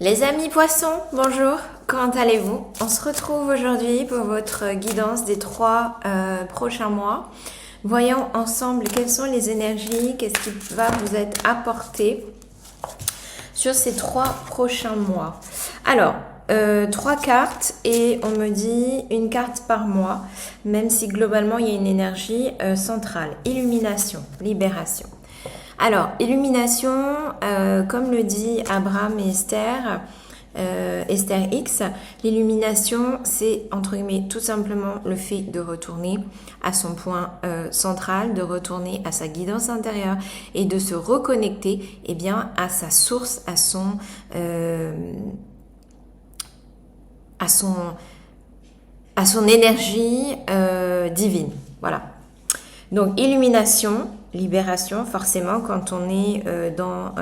Les amis poissons, bonjour, comment allez-vous? On se retrouve aujourd'hui pour votre guidance des 3 prochains mois. Voyons ensemble quelles sont les énergies, qu'est-ce qui va vous être apporté sur ces 3 prochains mois. Alors, 3 cartes et on me dit une carte par mois, même si globalement il y a une énergie centrale. Illumination, libération. Alors, illumination, comme le dit Abraham et Esther, Esther X, l'illumination, c'est entre guillemets tout simplement le fait de retourner à son point central, de retourner à sa guidance intérieure et de se reconnecter bien, à sa source, à son énergie divine. Voilà. Donc, illumination, libération, forcément, quand on est dans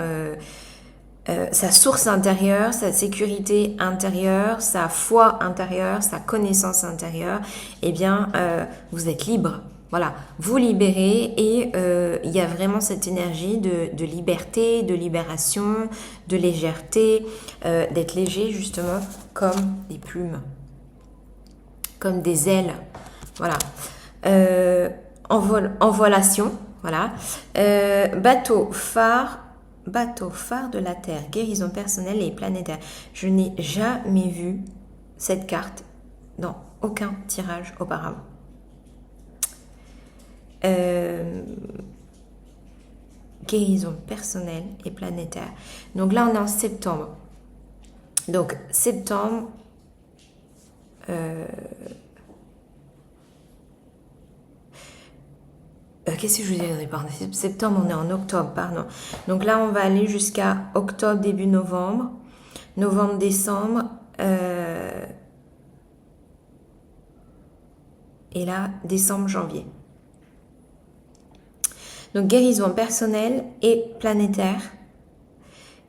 sa source intérieure, sa sécurité intérieure, sa foi intérieure, sa connaissance intérieure, bien, vous êtes libre. Voilà, vous libérez et il y a vraiment cette énergie de liberté, de libération, de légèreté, d'être léger justement comme des plumes, comme des ailes. Voilà. Envolation, voilà. Bateau phare de la Terre, guérison personnelle et planétaire. Je n'ai jamais vu cette carte dans aucun tirage auparavant. Guérison personnelle et planétaire. Donc là, on est en septembre. Donc, septembre... qu'est-ce que je veux dire? Pardon, septembre, on est en octobre, pardon. Donc là, on va aller jusqu'à octobre, début novembre. Novembre, décembre. Et là, décembre, janvier. Donc, guérison personnelle et planétaire.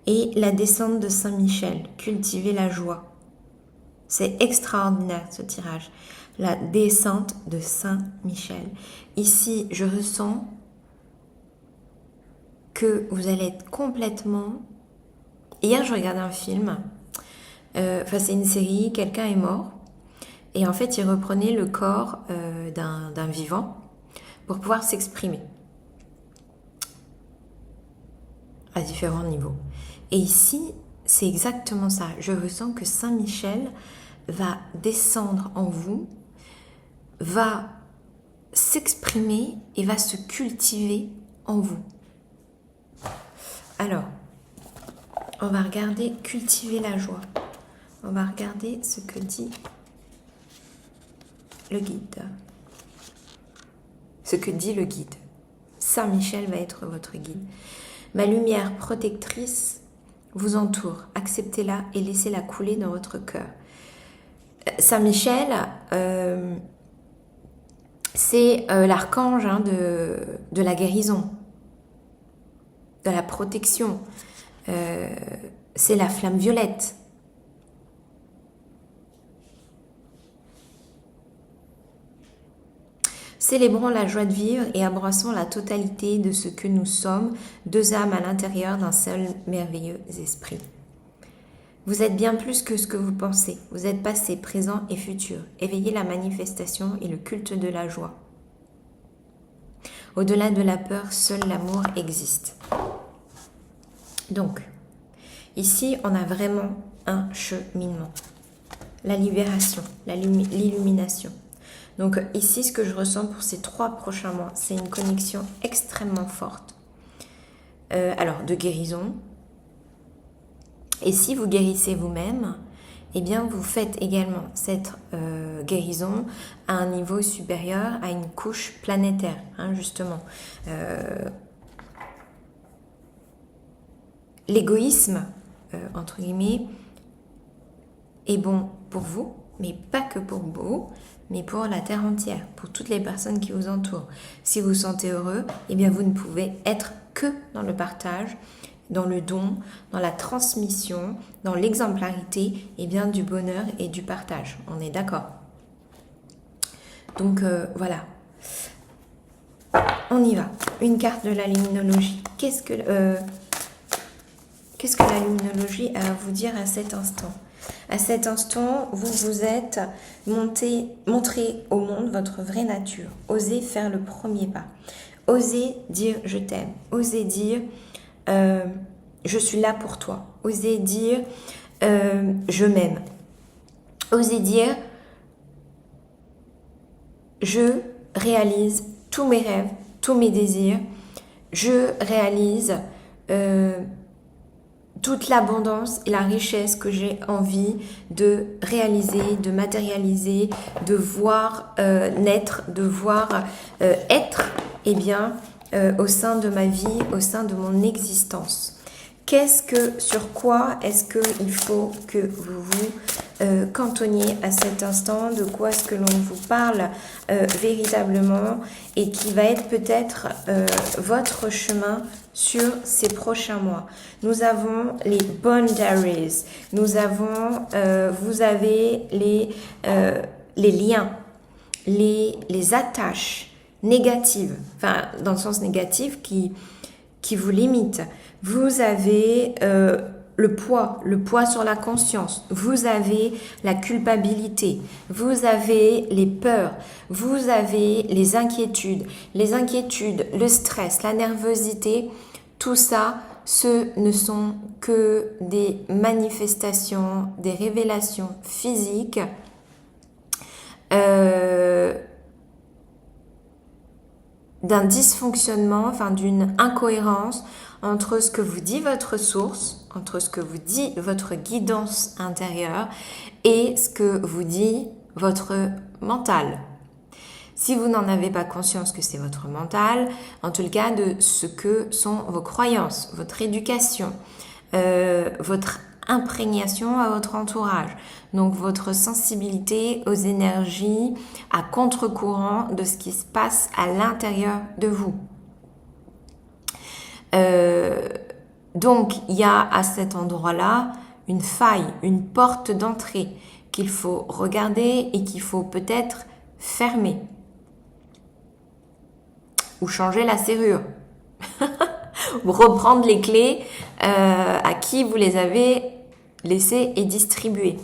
Et la descente de Saint-Michel. Cultiver la joie. C'est extraordinaire, ce tirage. La descente de Saint-Michel. Ici, je ressens que vous allez être complètement... Hier, je regardais un film. C'est une série, quelqu'un est mort. Et en fait, il reprenait le corps d'un vivant pour pouvoir s'exprimer à différents niveaux. Et ici, c'est exactement ça. Je ressens que Saint-Michel va descendre en vous, va s'exprimer et va se cultiver en vous. Alors, on va regarder cultiver la joie. On va regarder ce que dit le guide. Ce que dit le guide. Saint-Michel va être votre guide. Ma lumière protectrice vous entoure. Acceptez-la et laissez-la couler dans votre cœur. Saint-Michel, c'est l'archange de la guérison, de la protection. C'est la flamme violette. Célébrons la joie de vivre et embrassons la totalité de ce que nous sommes, deux âmes à l'intérieur d'un seul merveilleux esprit. Vous êtes bien plus que ce que vous pensez. Vous êtes passé, présent et futur. Éveillez la manifestation et le culte de la joie. Au-delà de la peur, seul l'amour existe. Donc, ici, on a vraiment un cheminement. La libération, l'illumination. Donc ici, ce que je ressens pour ces 3 prochains mois, c'est une connexion extrêmement forte. Alors, de guérison. Et si vous guérissez vous-même, bien vous faites également cette guérison à un niveau supérieur, à une couche planétaire, justement. L'égoïsme, entre guillemets, est bon pour vous, mais pas que pour vous, mais pour la terre entière, pour toutes les personnes qui vous entourent. Si vous vous sentez heureux, bien vous ne pouvez être que dans le partage, dans le don, dans la transmission, dans l'exemplarité, bien du bonheur et du partage. On est d'accord? Donc voilà. On y va. Une carte de la luminologie. Qu'est-ce que Qu'est-ce que la luminologie a à vous dire à cet instant? À cet instant, vous vous êtes montré au monde votre vraie nature. Osez faire le premier pas. Osez dire je t'aime. Osez dire je suis là pour toi. Osez dire je m'aime. Osez dire je réalise tous mes rêves, tous mes désirs. Je réalise toute l'abondance et la richesse que j'ai envie de réaliser, de matérialiser, de voir naître, de voir être au sein de ma vie, au sein de mon existence. Sur quoi est-ce qu'il faut que vous vous cantonniez à cet instant? De quoi est-ce que l'on vous parle véritablement et qui va être peut-être votre chemin sur ces prochains mois? Nous avons les boundaries, vous avez les liens, les attaches négatives, enfin dans le sens négatif qui vous limitent. Vous avez le poids sur la conscience, vous avez la culpabilité, vous avez les peurs, vous avez les inquiétudes, le stress, la nervosité, tout ça, ce ne sont que des manifestations, des révélations physiques d'un dysfonctionnement, enfin d'une incohérence entre ce que vous dit votre source, entre ce que vous dit votre guidance intérieure et ce que vous dit votre mental. Si vous n'en avez pas conscience que c'est votre mental, en tout cas de ce que sont vos croyances, votre éducation, votre imprégnation à votre entourage, donc votre sensibilité aux énergies à contre-courant de ce qui se passe à l'intérieur de vous. Donc il y a à cet endroit-là une faille, une porte d'entrée qu'il faut regarder et qu'il faut peut-être fermer ou changer la serrure ou reprendre les clés à qui vous les avez laissées et distribuées.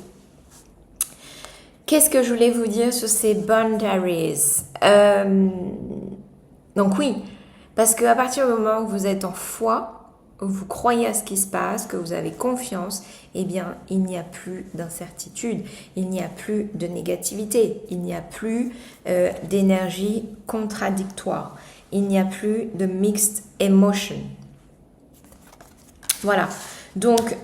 Qu'est-ce que je voulais vous dire sur ces boundaries? Donc oui, parce qu'à partir du moment où vous êtes en foi, où vous croyez à ce qui se passe, que vous avez confiance, eh bien, il n'y a plus d'incertitude, il n'y a plus de négativité, il n'y a plus d'énergie contradictoire, il n'y a plus de mixed emotion. Voilà, donc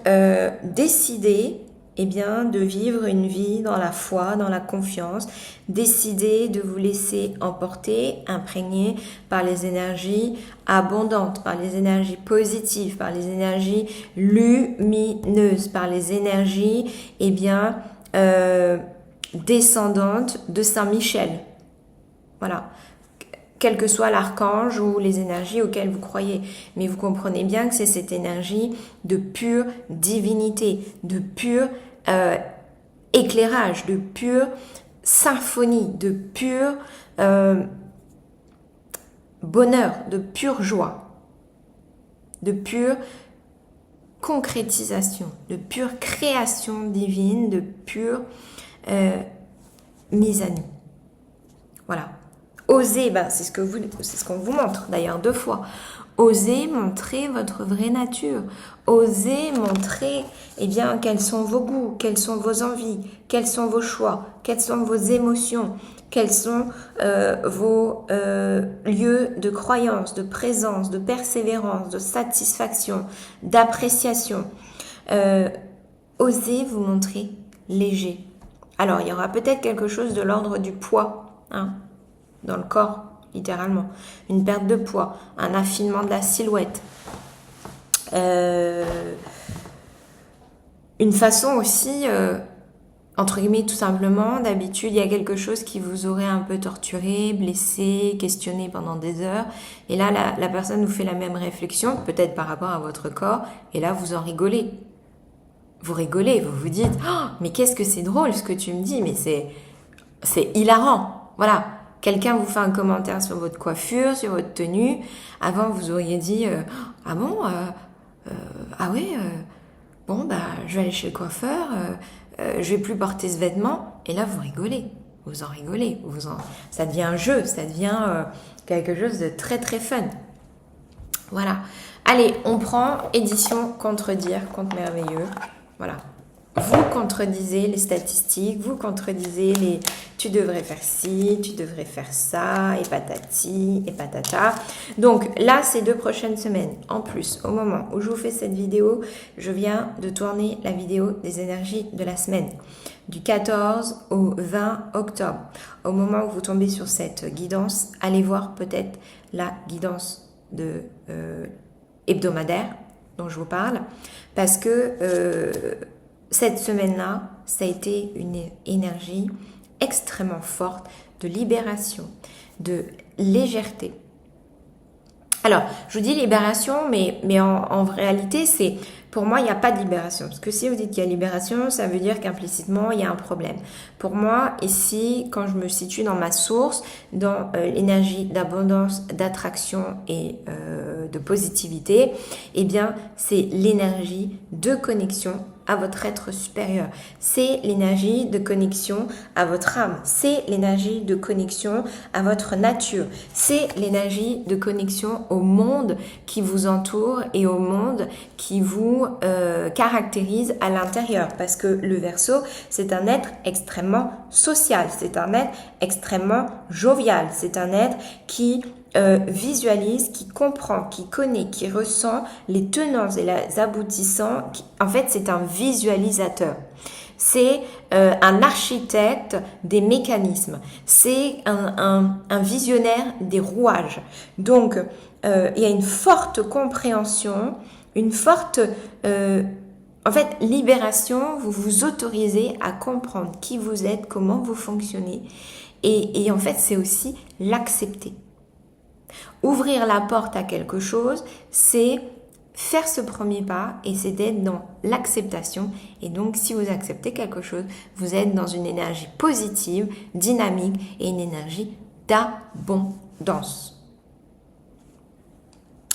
décidez de vivre une vie dans la foi, dans la confiance. Décidez de vous laisser emporter, imprégner par les énergies abondantes, par les énergies positives, par les énergies lumineuses, par les énergies descendantes de Saint-Michel. Voilà. Quel que soit l'archange ou les énergies auxquelles vous croyez. Mais vous comprenez bien que c'est cette énergie de pure divinité, de pur éclairage, de pure symphonie, de pur bonheur, de pure joie, de pure concrétisation, de pure création divine, de pure mise à nu. Voilà. Osez, c'est ce qu'on vous montre d'ailleurs 2 fois. Osez montrer votre vraie nature. Osez montrer quels sont vos goûts, quelles sont vos envies, quels sont vos choix, quelles sont vos émotions, quels sont vos lieux de croyance, de présence, de persévérance, de satisfaction, d'appréciation. Osez vous montrer léger. Alors, il y aura peut-être quelque chose de l'ordre du poids, dans le corps, littéralement. Une perte de poids, un affinement de la silhouette. Une façon aussi, entre guillemets, tout simplement, d'habitude, il y a quelque chose qui vous aurait un peu torturé, blessé, questionné pendant des heures. Et là, la personne vous fait la même réflexion, peut-être par rapport à votre corps, et là, vous en rigolez. Vous rigolez, vous vous dites « Oh, mais qu'est-ce que c'est drôle ce que tu me dis, mais c'est hilarant !» Voilà. Quelqu'un vous fait un commentaire sur votre coiffure, sur votre tenue. Avant, vous auriez dit « Ah bon ah ouais, bon, bah, je vais aller chez le coiffeur, je vais plus porter ce vêtement. Et là, vous rigolez, vous en rigolez, ça devient un jeu, ça devient quelque chose de très très fun. Voilà. Allez, on prend édition contredire, compte merveilleux. Voilà. Vous contredisez les statistiques, vous contredisez les tu devrais faire ci, tu devrais faire ça, et patati, et patata. Donc là, ces 2 prochaines semaines, en plus, au moment où je vous fais cette vidéo, je viens de tourner la vidéo des énergies de la semaine, du 14 au 20 octobre. Au moment où vous tombez sur cette guidance, allez voir peut-être la guidance de hebdomadaire dont je vous parle, parce que cette semaine-là, ça a été une énergie extrêmement forte de libération, de légèreté. Alors, je vous dis libération, mais en réalité, c'est pour moi, il n'y a pas de libération. Parce que si vous dites qu'il y a libération, ça veut dire qu'implicitement, il y a un problème. Pour moi, ici, quand je me situe dans ma source, dans l'énergie d'abondance, d'attraction et de positivité, eh bien, c'est l'énergie de connexion à votre être supérieur. C'est l'énergie de connexion à votre âme. C'est l'énergie de connexion à votre nature. C'est l'énergie de connexion au monde qui vous entoure et au monde qui vous caractérise à l'intérieur. Parce que le Verseau, c'est un être extrêmement social. C'est un être extrêmement jovial. C'est un être qui visualise, qui comprend, qui connaît, qui ressent les tenants et les aboutissants. En fait, c'est un visualisateur. C'est un architecte des mécanismes. C'est un visionnaire des rouages. Donc, il y a une forte compréhension, une forte en fait, libération. Vous vous autorisez à comprendre qui vous êtes, comment vous fonctionnez. Et en fait, c'est aussi l'accepter. Ouvrir la porte à quelque chose, c'est faire ce premier pas et c'est d'être dans l'acceptation. Et donc, si vous acceptez quelque chose, vous êtes dans une énergie positive, dynamique et une énergie d'abondance.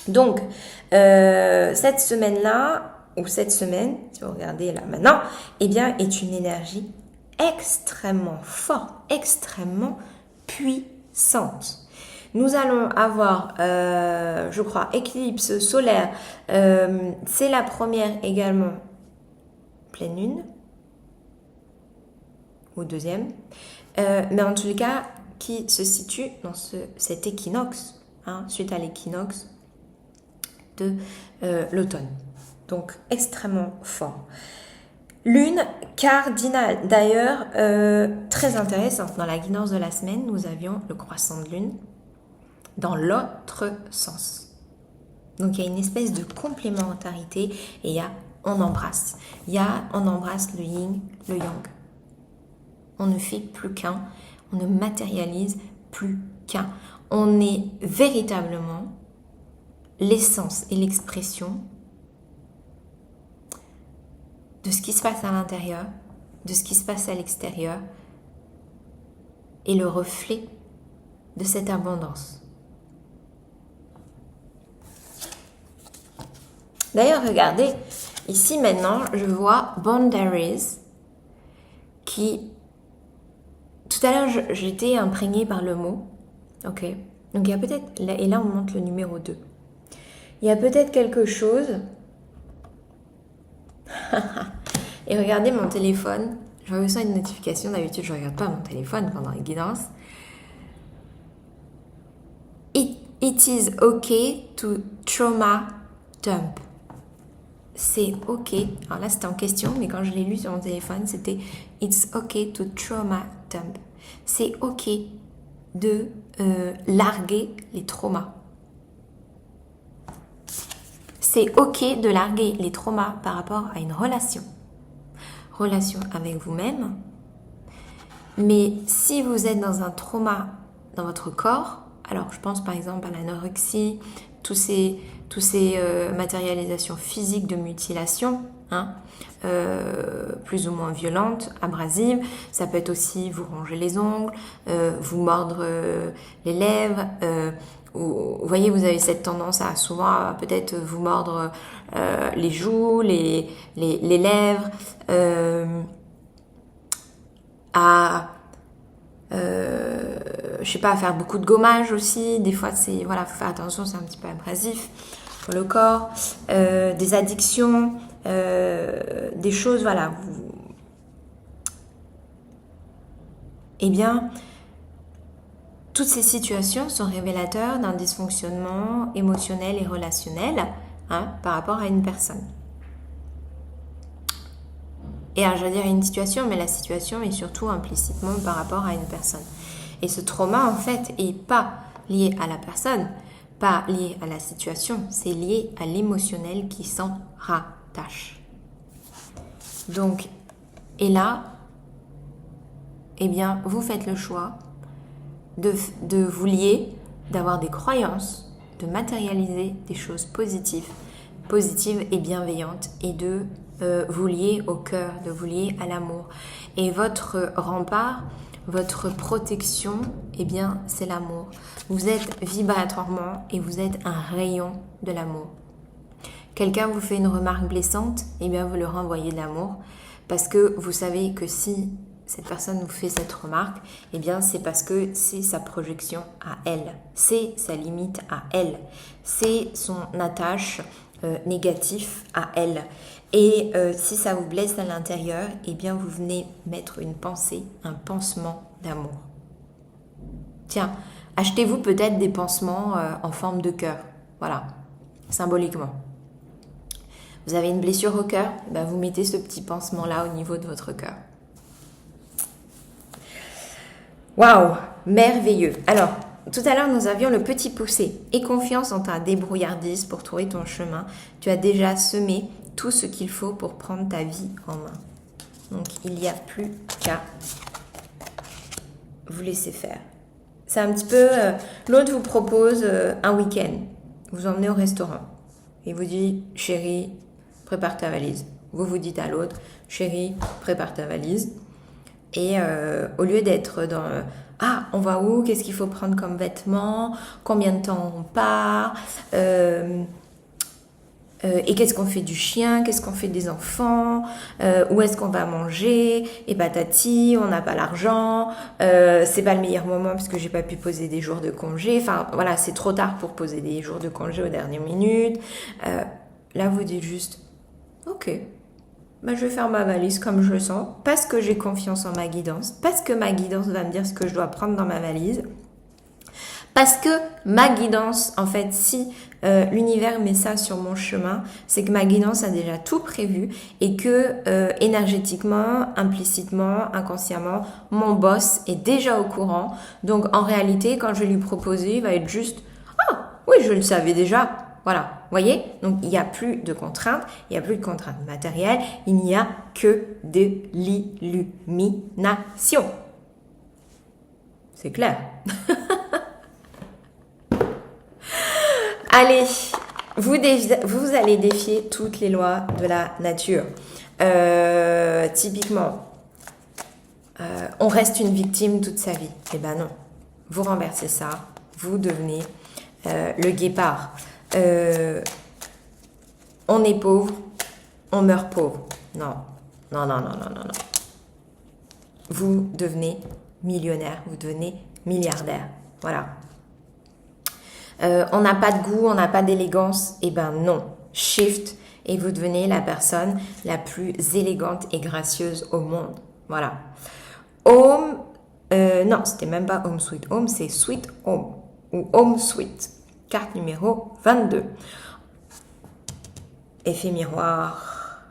Donc, cette semaine-là, ou cette semaine, si vous regardez là maintenant, eh bien, est une énergie extrêmement forte, extrêmement puissante. Nous allons avoir, je crois, éclipse solaire. C'est la première également pleine lune. Ou deuxième. Mais en tous les cas, qui se situe dans cet équinoxe, suite à l'équinoxe de l'automne. Donc, extrêmement fort. Lune cardinale. D'ailleurs, très intéressante. Dans la guidance de la semaine, nous avions le croissant de lune dans l'autre sens. Donc, il y a une espèce de complémentarité et il y a on embrasse. On embrasse le yin, le yang. On ne fait plus qu'un, on ne matérialise plus qu'un. On est véritablement l'essence et l'expression de ce qui se passe à l'intérieur, de ce qui se passe à l'extérieur et le reflet de cette abondance. D'ailleurs, regardez, ici maintenant, je vois boundaries qui... Tout à l'heure, j'étais imprégnée par le mot, ok. Donc il y a peut-être, et là on monte le numéro 2. Il y a peut-être quelque chose... Et regardez mon téléphone, je reçois une notification, d'habitude je ne regarde pas mon téléphone pendant les guidances. It is okay to trauma dump. C'est ok, alors là c'était en question, mais quand je l'ai lu sur mon téléphone, c'était it's okay to trauma dump. C'est ok de larguer les traumas. C'est ok de larguer les traumas par rapport à une relation. Relation avec vous-même. Mais si vous êtes dans un trauma dans votre corps, alors je pense par exemple à l'anorexie, tous ces matérialisations physiques de mutilation, plus ou moins violentes, abrasives. Ça peut être aussi vous ronger les ongles, vous mordre les lèvres, vous voyez, vous avez cette tendance à souvent peut-être vous mordre les joues, les lèvres, je sais pas, à faire beaucoup de gommage aussi. Des fois, c'est, voilà, faut faire attention, c'est un petit peu abrasif pour le corps. Des addictions, des choses, voilà. Eh bien, toutes ces situations sont révélateurs d'un dysfonctionnement émotionnel et relationnel par rapport à une personne. Et je veux dire une situation, mais la situation est surtout implicitement par rapport à une personne. Et ce trauma, en fait, est pas lié à la personne, pas lié à la situation, c'est lié à l'émotionnel qui s'en rattache. Donc, et là, eh bien, vous faites le choix de vous lier, d'avoir des croyances, de matérialiser des choses positives et bienveillantes, et de vous lier au cœur, de vous lier à l'amour. Et votre rempart, votre protection, eh bien, c'est l'amour. Vous êtes vibratoirement et vous êtes un rayon de l'amour. Quelqu'un vous fait une remarque blessante, eh bien, vous leur renvoyez de l'amour, parce que vous savez que si cette personne vous fait cette remarque, eh bien, c'est parce que c'est sa projection à elle, c'est sa limite à elle, c'est son attache négatif à elle. Et si ça vous blesse à l'intérieur, eh bien, vous venez mettre une pensée, un pansement d'amour. Tiens, achetez-vous peut-être des pansements en forme de cœur, voilà, symboliquement. Vous avez une blessure au cœur, ben vous mettez ce petit pansement-là au niveau de votre cœur. Waouh, merveilleux. Alors, tout à l'heure, nous avions le petit poussé. Aie confiance en ta débrouillardise pour trouver ton chemin. Tu as déjà semé tout ce qu'il faut pour prendre ta vie en main. Donc, il n'y a plus qu'à vous laisser faire. C'est un petit peu... l'autre vous propose un week-end. Vous emmenez au restaurant. Il vous dit, chérie, prépare ta valise. Vous vous dites à l'autre, chérie, prépare ta valise. Et au lieu d'être dans on va où, qu'est-ce qu'il faut prendre comme vêtements, combien de temps on part, et qu'est-ce qu'on fait du chien, qu'est-ce qu'on fait des enfants, où est-ce qu'on va manger, et patati, on n'a pas l'argent, c'est pas le meilleur moment parce que j'ai pas pu poser des jours de congé, enfin voilà, c'est trop tard pour poser des jours de congé aux dernières minutes. Là vous dites juste, ok, je vais faire ma valise comme je le sens, parce que j'ai confiance en ma guidance, parce que ma guidance va me dire ce que je dois prendre dans ma valise, parce que ma guidance, en fait, si l'univers met ça sur mon chemin, c'est que ma guidance a déjà tout prévu et que énergétiquement, implicitement, inconsciemment, mon boss est déjà au courant. Donc en réalité, quand je vais lui proposer, il va être juste « Ah, oui, je le savais déjà ». Voilà, voyez? Donc, il n'y a plus de contraintes, il n'y a plus de contraintes matérielles, il n'y a que de l'illumination. C'est clair. Allez, vous allez défier toutes les lois de la nature. Typiquement, on reste une victime toute sa vie. Eh ben non, vous renversez ça, vous devenez le guépard. On est pauvre, on meurt pauvre. Non. Vous devenez millionnaire, vous devenez milliardaire. Voilà. On n'a pas de goût, on n'a pas d'élégance. Eh ben non. Shift et vous devenez la personne la plus élégante et gracieuse au monde. Voilà. Home, non, c'était même pas Home Sweet Home, c'est Sweet Home ou Home Sweet. Carte numéro 22. Effet miroir.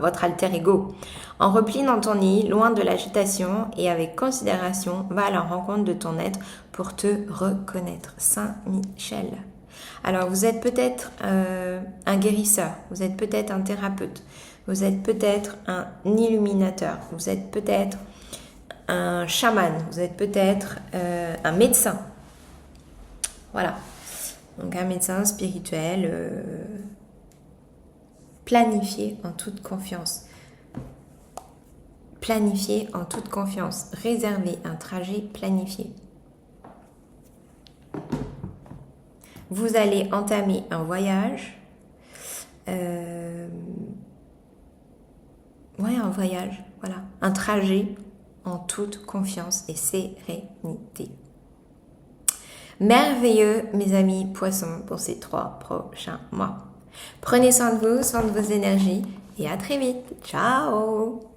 Votre alter ego. En repli dans ton nid, loin de l'agitation et avec considération, va à la rencontre de ton être pour te reconnaître. Saint-Michel. Alors, vous êtes peut-être un guérisseur, vous êtes peut-être un thérapeute, vous êtes peut-être un illuminateur, vous êtes peut-être un chaman, vous êtes peut-être un médecin. Voilà. Donc un médecin spirituel planifié en toute confiance. Planifié en toute confiance. Réservé un trajet planifié. Vous allez entamer un voyage. Un voyage, voilà. Un trajet en toute confiance et sérénité. Merveilleux, mes amis poissons, pour ces 3 prochains mois. Prenez soin de vous, soin de vos énergies et à très vite. Ciao!